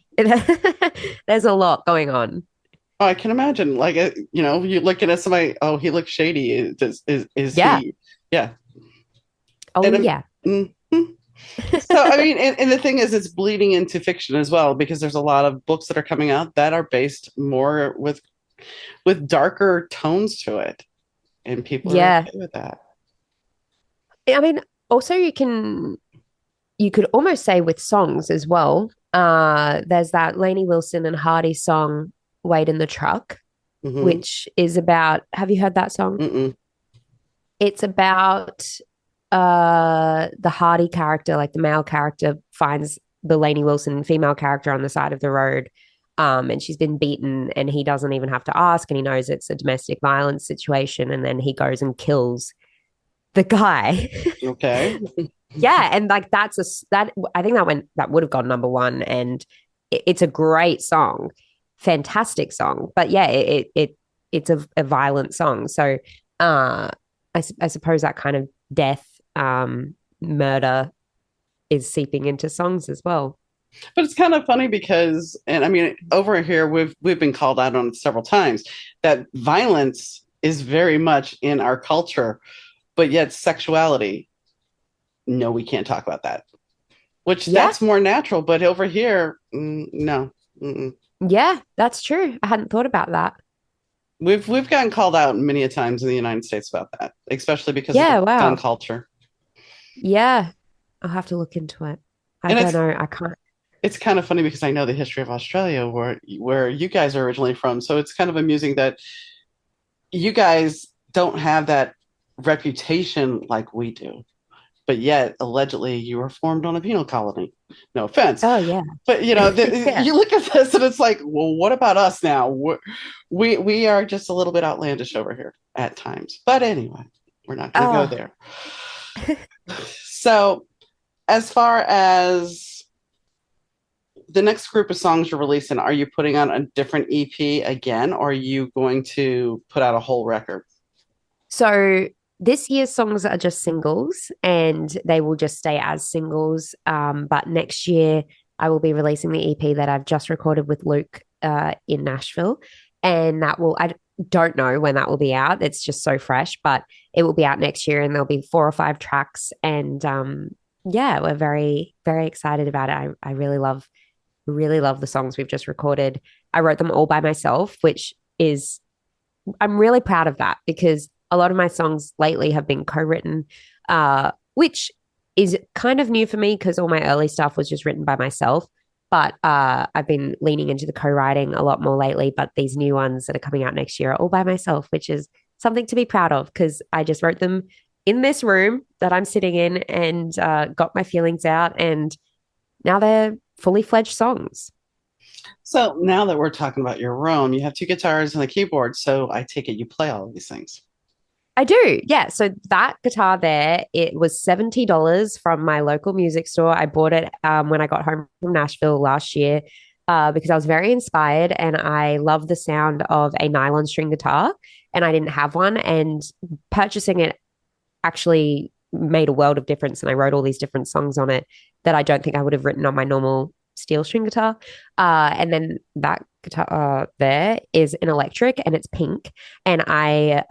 There's a lot going on. Oh, I can imagine. Like, you looking at somebody. Oh, he looks shady. Is Yeah. he? Yeah. Oh, And yeah. mhm. So, I mean, and the thing is, it's bleeding into fiction as well because there's a lot of books that are coming out that are based more with darker tones to it, and people are Yeah. okay with that. I mean, also you could almost say with songs as well. There's that Lainey Wilson and Hardy song, Wait in the Truck, Hmm. which is about, have you heard that song? Mm-mm. It's about the Hardy character, like the male character, finds the Lainey Wilson female character on the side of the road. And she's been beaten, and he doesn't even have to ask, and he knows it's a domestic violence situation, and then he goes and kills the guy. Okay. Yeah, and like that I think that would have gone number one, and it's a great song, fantastic song. But yeah, it's a violent song, so I suppose that kind of death, murder is seeping into songs as well. But it's kind of funny because, and I mean, over here we've been called out on it several times that violence is very much in our culture, but yet sexuality, no, we can't talk about that. Which Yeah, that's more natural, but over here, no. Mm-mm. yeah, that's true. I hadn't thought about that. We've gotten called out many a times in the United States about that, especially because of Yeah, the gun wow. culture. Yeah, I'll have to look into it. I And don't know. I can't. it's kind of funny because I know the history of Australia where you guys are originally from. So it's kind of amusing that you guys don't have that reputation like we do. But yet, allegedly, you were formed on a penal colony. No offense, Oh yeah, but yeah. you look at this and it's like, well, what about us now? We are just a little bit outlandish over here at times. But anyway, we're not going to go Oh, there. So, as far as the next group of songs you're releasing, are you putting on a different EP again, or are you going to put out a whole record? so this year's songs are just singles and they will just stay as singles. But next year, I will be releasing the EP that I've just recorded with Luke in Nashville. And I don't know when that will be out. It's just so fresh, but it will be out next year and there'll be 4 or 5 tracks. And yeah, we're very, very excited about it. I really love the songs we've just recorded. I wrote them all by myself, which is I'm really proud of that because a lot of my songs lately have been co-written, which is kind of new for me because all my early stuff was just written by myself. But I've been leaning into the co-writing a lot more lately. But these new ones that are coming out next year are all by myself, which is something to be proud of because I just wrote them in this room that I'm sitting in and got my feelings out, and now they're fully fledged songs. So now that we're talking about your room, you have two guitars and a keyboard. So I take it you play all of these things. I do. Yeah. So that guitar there, it was $70 from my local music store. I bought it when I got home from Nashville last year because I was very inspired and I love the sound of a nylon string guitar and I didn't have one. And purchasing it actually made a world of difference. And I wrote all these different songs on it that I don't think I would have written on my normal steel string guitar. And then that guitar there is an electric and it's pink. And I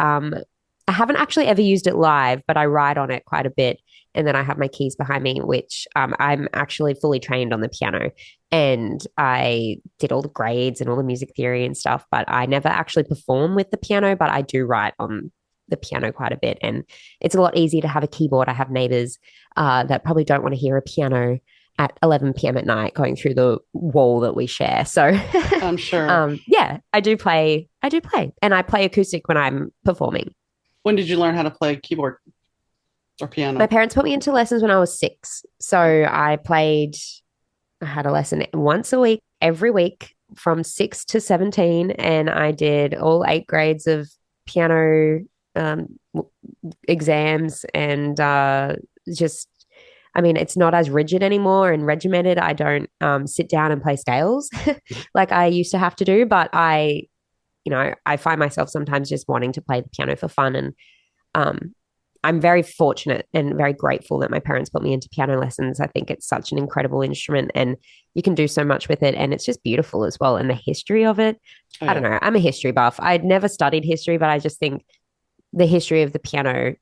haven't actually ever used it live, but I ride on it quite a bit. And then I have my keys behind me, which I'm actually fully trained on the piano. And I did all the grades and all the music theory and stuff, but I never actually perform with the piano, but I do write on the piano quite a bit. And it's a lot easier to have a keyboard. I have neighbors that probably don't want to hear a piano at 11 p.m. at night going through the wall that we share. So I'm sure. yeah, I do play. I do play. And I play acoustic when I'm performing. When did you learn how to play keyboard or My piano? parents put me into lessons when I was 6. So I had a lesson once a week, every week from 6 to 17. And I did all 8 grades of piano um, exams and just, I mean, it's not as rigid anymore and regimented. I don't sit down and play scales like I used to have to do, but I find myself sometimes just wanting to play the piano for fun. And um, I'm very fortunate and very grateful that my parents put me into piano lessons. I think it's such an incredible instrument and you can do so much with it. And it's just beautiful as well. And the history of it, Oh, I don't yeah. know. I'm a history buff. I'd never studied history, but I just think the history of the piano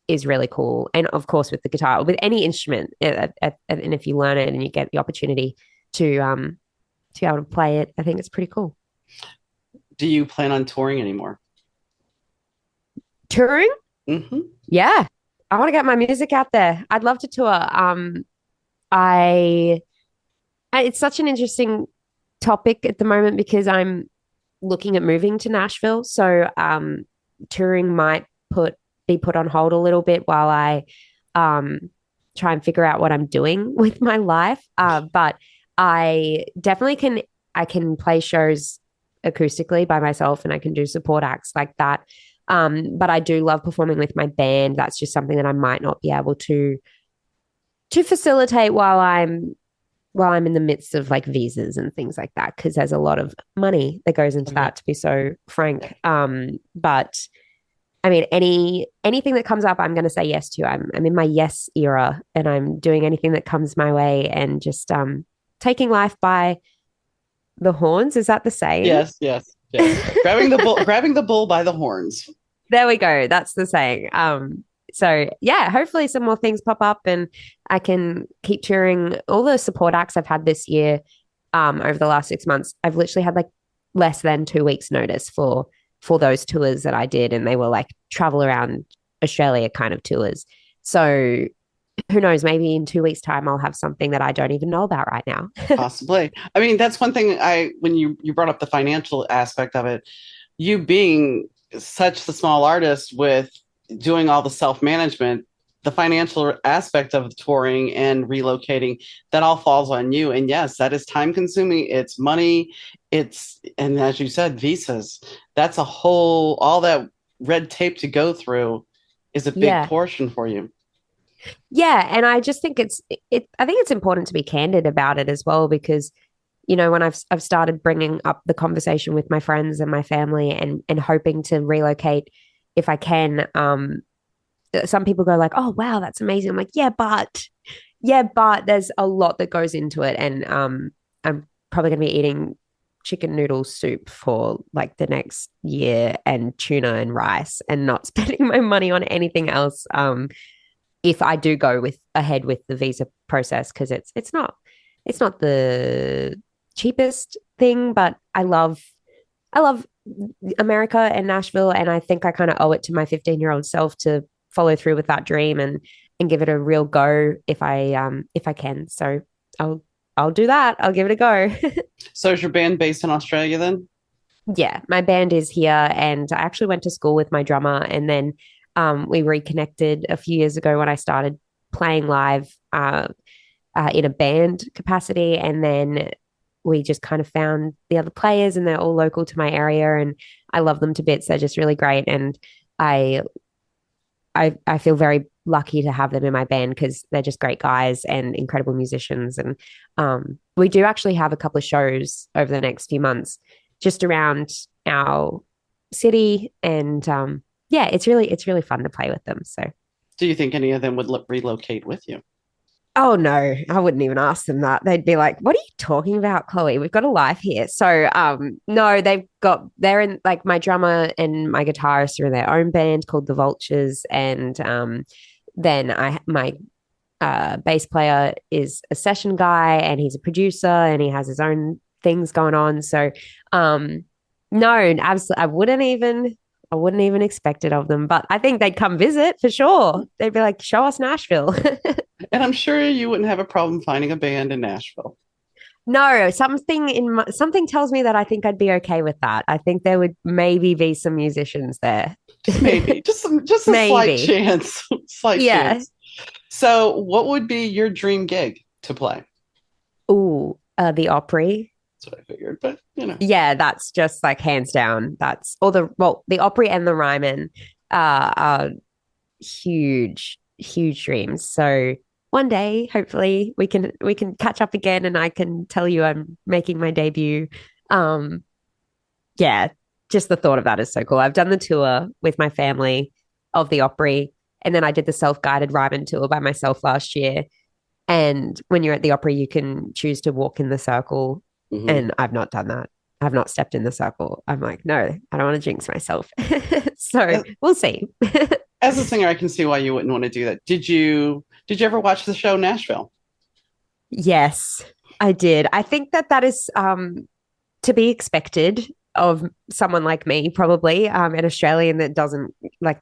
is really cool. And of course, with the guitar, with any instrument, and if you learn it and you get the opportunity to be able to play it, I think it's pretty cool. Do you plan on touring anymore? Touring, Hmm. yeah, I want to get my music out there. I'd love to tour. I, it's such an interesting topic at the moment because I'm looking at moving to Nashville. So touring might put be put on hold a little bit while I um try and figure out what I'm doing with my life. But I definitely can I can play shows acoustically by myself and I can do support acts like that. But I do love performing with my band. That's just something that I might not be able to facilitate while I'm in the midst of like visas and things like that, because there's a lot of money that goes into Oh, yeah. that, to be so frank. But I mean, anything that comes up, I'm going to say yes to. I'm in my yes era, and I'm doing anything that comes my way, and just taking life by the horns. Is that the saying? Yes, yes, yes. Grabbing the bull by the horns. There we go. That's the saying. So yeah, hopefully some more things pop up and I can keep touring. All the support acts I've had this year, over the last 6 months, I've literally had like less than 2 weeks notice for those tours that I did, and they were like travel around Australia kind of tours. So who knows? Maybe in 2 weeks' time, I'll have something that I don't even know about right now. Possibly. I mean, that's one thing when you brought up the financial aspect of it, you being such the small artist with doing all the self-management, the financial aspect of touring and relocating, that all falls on you. And yes, that is time consuming. It's money. And as you said, visas. That's all that red tape to go through is a big Yeah. portion for you. Yeah, and I just think I think it's important to be candid about it as well because when I've started bringing up the conversation with my friends and my family and hoping to relocate if I can, some people go like, "Oh, wow, that's amazing." I'm like, yeah, but there's a lot that goes into it, and I'm probably going to be eating chicken noodle soup for like the next year and tuna and rice and not spending my money on anything else. If I do go with ahead with the visa process because it's not the cheapest thing, but I love America and Nashville, and I think I kind of owe it to my 15-year-old self to follow through with that dream and give it a real go if I can. So I'll do that. I'll give it a go. So is your band based in Australia then? Yeah, my band is here, and I actually went to school with my drummer, and then we reconnected a few years ago when I started playing live in a band capacity, and then we just kind of found the other players, and they're all local to my area, and I love them to bits. They're just really great, and I I feel very lucky to have them in my band because they're just great guys and incredible musicians. And we do actually have a couple of shows over the next few months just around our city. And yeah, it's really fun to play with them. So Do you think any of them would relocate with you? oh no, I wouldn't even ask them that. They'd be like, "What are you talking about, Chloe? We've got a life here." So, no, they're in like my drummer and my guitarist are in their own band called the Vultures, and then my bass player is a session guy and he's a producer and he has his own things going on. So, no, absolutely, I wouldn't even expect it of them, but I think they'd come visit for sure. They'd be like, "Show us Nashville." And I'm sure you wouldn't have a problem finding a band in Nashville. No, something tells me that I think I'd be okay with that. I think there would maybe be some musicians there. Just maybe, just a slight Maybe. chance, slight Yeah. chance. So, what would be your dream gig to play? Ooh, the Opry. That's what I figured, but you know. Yeah, that's just like hands down. That's or the Opry and the Ryman are huge, huge dreams. So one day, hopefully, we can catch up again and I can tell you I'm making my debut. Um, yeah, just the thought of that is so cool. I've done the tour with my family of the Opry, and then I did the self-guided Ryman tour by myself last year. And when you're at the Opry, you can choose to walk in the circle, Mhm. and I've not done that. I've not stepped in the circle. I'm like, no, I don't want to jinx myself. So As we'll see. as a singer, I can see why you wouldn't want to do that. Did you ever watch the show Nashville? Yes, I did. I think that is to be expected of someone like me, probably an Australian that doesn't like.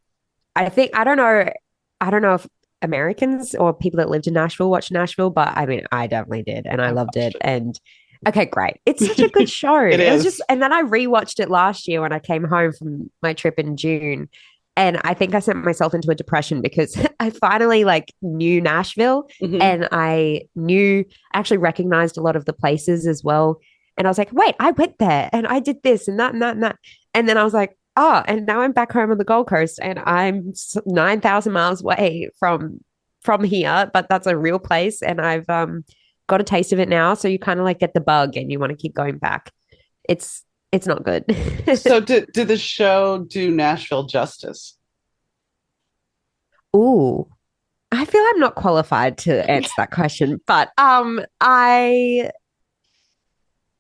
I don't know if Americans or people that lived in Nashville watch Nashville, but I mean, I definitely did, and I I loved watched it. And okay, great. It's such a it. good show. It It was just, is. and then I rewatched it last year when I came home from my trip in June. And I think I sent myself into a depression because I finally like knew Nashville Mhm. and actually recognized a lot of the places as well. And I was like, wait, I went there and I did this and that and that and that. And then I was like, oh, and now I'm back home on the Gold Coast and I'm 9,000 miles away from here, but that's a real place. And I've got a taste of it now. So you kind of like get the bug and you want to keep going back. It's it's not good. So, did the show do Nashville justice? Ooh, I feel I'm not qualified to answer that question, but I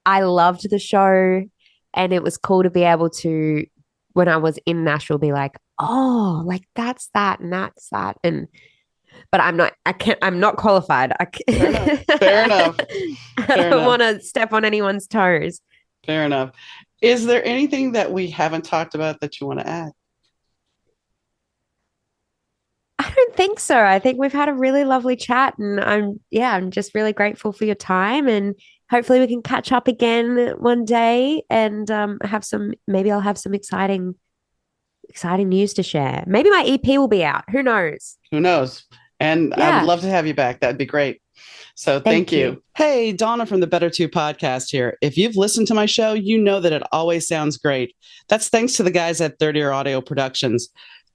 loved the show and it was cool to be able to when I was in Nashville be like, "Oh, like that's that and that's that." And but I'm not qualified. Fair enough. Fair enough. I Fair don't enough. want to step on anyone's toes. Fair enough. Is there anything that we haven't talked about that you want to add? I don't think so. I think we've had a really lovely chat and I'm just really grateful for your time and hopefully we can catch up again one day and maybe I'll have some exciting news to share. Maybe my EP will be out. Who knows? Who knows? And I would Yeah. love to have you back. That'd be great. So thank Thank you. you. Hey, Donna from the Better Two podcast here. If you've listened to my show, you know that it always sounds great. That's thanks to the guys at Third Ear Audio Productions.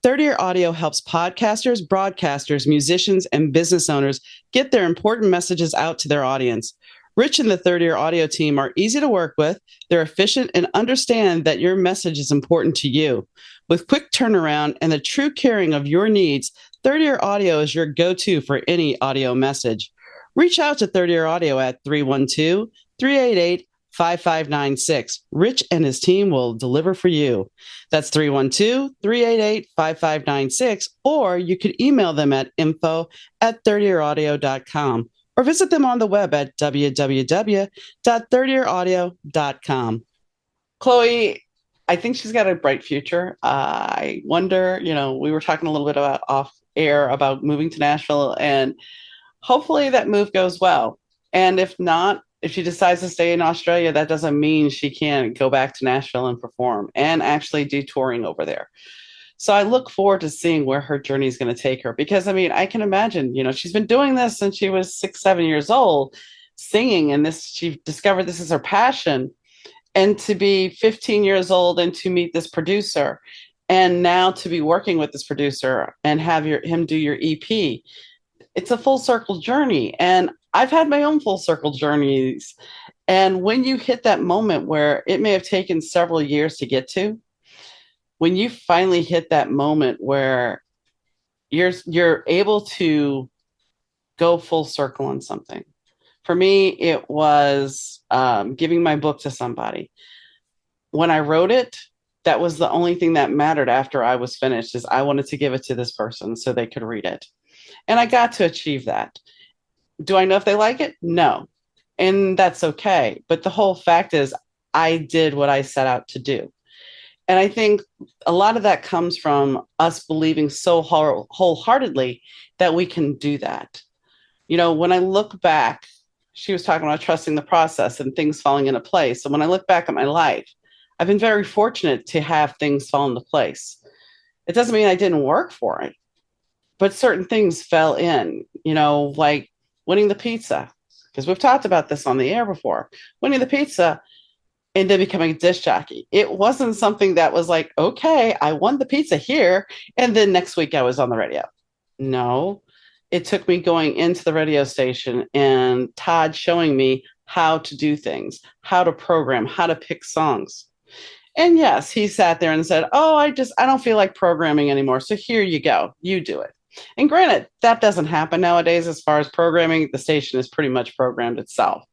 Third Ear Audio helps podcasters, broadcasters, musicians, and business owners get their important messages out to their audience. Rich and the Third Ear Audio team are easy to work with. They're efficient and understand that your message is important to you. With quick turnaround and the true caring of your needs, Third Ear Audio is your go-to for any audio message. Reach out to Third Ear Audio at 312-388-5596. Rich and his team will deliver for you. That's 312-388-5596. Or you could email them at info@thirdearaudio.com or visit them on the web at www.thirdearaudio.com. Chloe, I think she's got a bright future. I wonder, we were talking a little bit about off air about moving to Nashville, and hopefully that move goes well. And if not, if she decides to stay in Australia, that doesn't mean she can't go back to Nashville and perform and actually do touring over there. So I look forward to seeing where her journey is going to take her because I mean, I can imagine, she's been doing this since she was 6, 7 years old, singing, and she discovered this is her passion. And to be 15 years old and to meet this producer And now to be working with this producer and have him do your EP, it's a full circle journey. And I've had my own full circle journeys. And when you hit that moment where it may have taken several years to get to, when you finally hit that moment where you're able to go full circle on something. For me, it was giving my book to somebody. When I wrote it, that was the only thing that mattered after I was finished is I wanted to give it to this person so they could read it. And I got to achieve that. Do I know if they like it? No. And that's okay. But the whole fact is I did what I set out to do. And I think a lot of that comes from us believing so wholeheartedly that we can do that. When I look back, she was talking about trusting the process and things falling into place. So when I look back at my life, I've been very fortunate to have things fall into place. It doesn't mean I didn't work for it, but certain things fell in, like winning the pizza, because we've talked about this on the air before. Winning the pizza and then becoming a disc jockey. It wasn't something that was like, okay, I won the pizza here, and then next week I was on the radio. No, it took me going into the radio station and Todd showing me how to do things, how to program, how to pick songs. And yes, he sat there and said, oh, I don't feel like programming anymore. So here you go. You do it. And granted, that doesn't happen nowadays as far as programming. The station is pretty much programmed itself,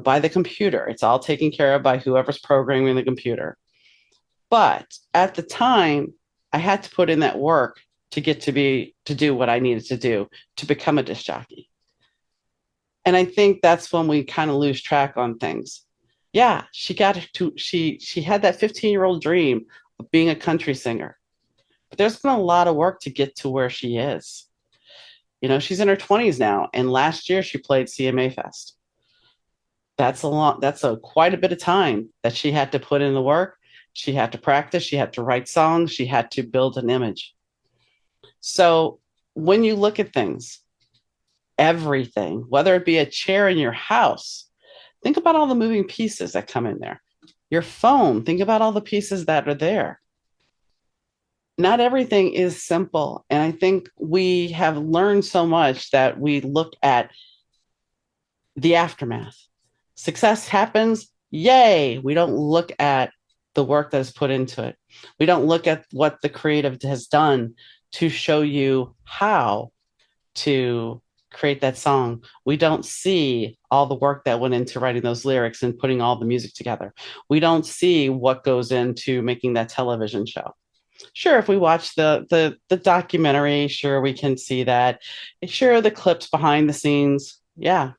by the computer. It's all taken care of by whoever's programming the computer. But at the time, I had to put in that work to get to do what I needed to do to become a disc jockey. And I think that's when we kind of lose track on things. Yeah, she had that 15-year-old dream of being a country singer. But there's been a lot of work to get to where she is. She's in her 20s now, and last year she played CMA Fest. That's quite a bit of time that she had to put in the work. She had to practice, she had to write songs, she had to build an image. So when you look at things, everything, whether it be a chair in your house, think about all the moving pieces that come in there. Your phone, think about all the pieces that are there. Not everything is simple. And I think we have learned so much that we look at the aftermath. Success happens, yay. We don't look at the work that is put into it. We don't look at what the creative has done to show you how to create that song. We don't see all the work that went into writing those lyrics and putting all the music together. We don't see what goes into making that television show. Sure, if we watch the documentary, sure, we can see that. Sure, the clips behind the scenes, yeah.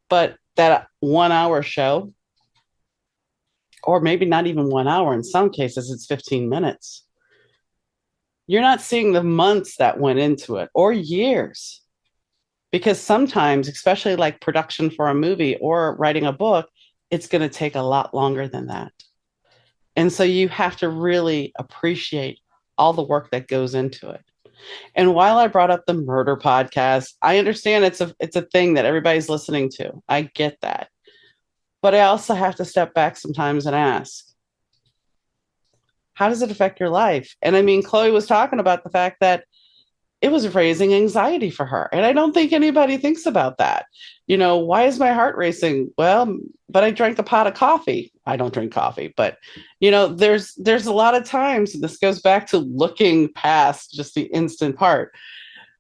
But that 1 hour show, or maybe not even 1 hour, in some cases, it's 15 minutes. You're not seeing the months that went into it or years. Because sometimes, especially like production for a movie or writing a book, it's going to take a lot longer than that. And so you have to really appreciate all the work that goes into it. And while I brought up the murder podcast, I understand it's a thing that everybody's listening to. I get that. But I also have to step back sometimes and ask, how does it affect your life? And I mean, Chloe was talking about the fact that it was raising anxiety for her. And I don't think anybody thinks about that. Why is my heart racing? Well, but I drank a pot of coffee. I don't drink coffee, but there's a lot of times, and this goes back to looking past just the instant part.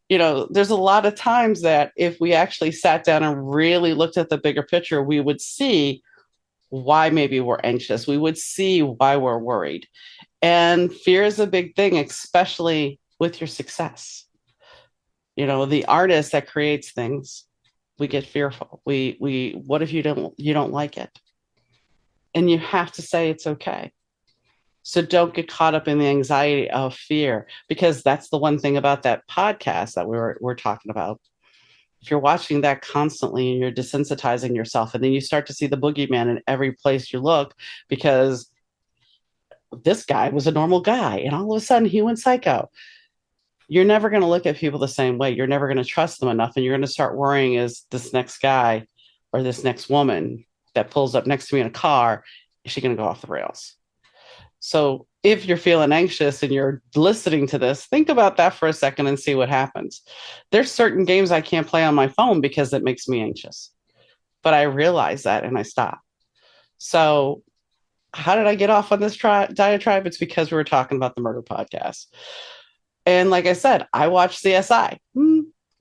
There's a lot of times that if we actually sat down and really looked at the bigger picture, we would see why maybe we're anxious. We would see why we're worried. And fear is a big thing, especially with your success. The artist that creates things, we get fearful. We what if you don't like it? And you have to say it's okay. So don't get caught up in the anxiety of fear, because that's the one thing about that podcast that we're talking about. If you're watching that constantly and you're desensitizing yourself, and then you start to see the boogeyman in every place you look, because this guy was a normal guy and all of a sudden he went psycho. You're never going to look at people the same way. You're never going to trust them enough. And you're going to start worrying, is this next guy or this next woman that pulls up next to me in a car, is she going to go off the rails? So if you're feeling anxious and you're listening to this, think about that for a second and see what happens. There's certain games I can't play on my phone because it makes me anxious, but I realize that and I stop. So how did I get off on this diatribe? It's because we were talking about the murder podcast. And like I said, I watch CSI.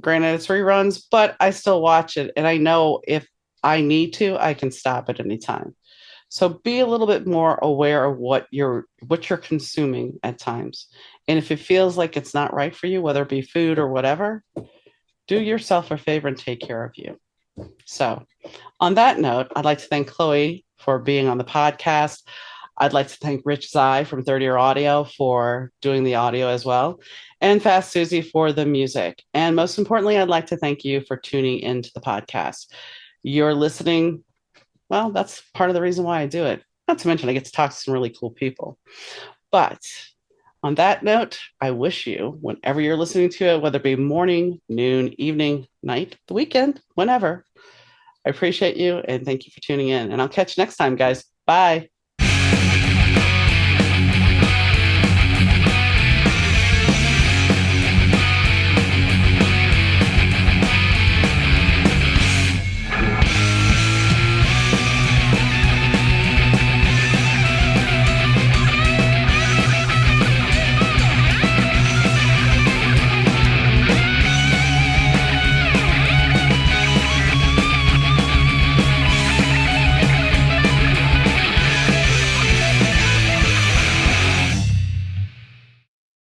Granted, it's reruns, but I still watch it. And I know if I need to, I can stop at any time. So be a little bit more aware of what you're consuming at times. And if it feels like it's not right for you, whether it be food or whatever, do yourself a favor and take care of you. So on that note, I'd like to thank Chloe for being on the podcast. I'd like to thank Rich Zai from 30 Year Audio for doing the audio as well, and Fast Susie for the music. And most importantly, I'd like to thank you for tuning into the podcast. You're listening. Well, that's part of the reason why I do it. Not to mention, I get to talk to some really cool people. But on that note, I wish you, whenever you're listening to it, whether it be morning, noon, evening, night, the weekend, whenever, I appreciate you and thank you for tuning in. And I'll catch you next time, guys. Bye.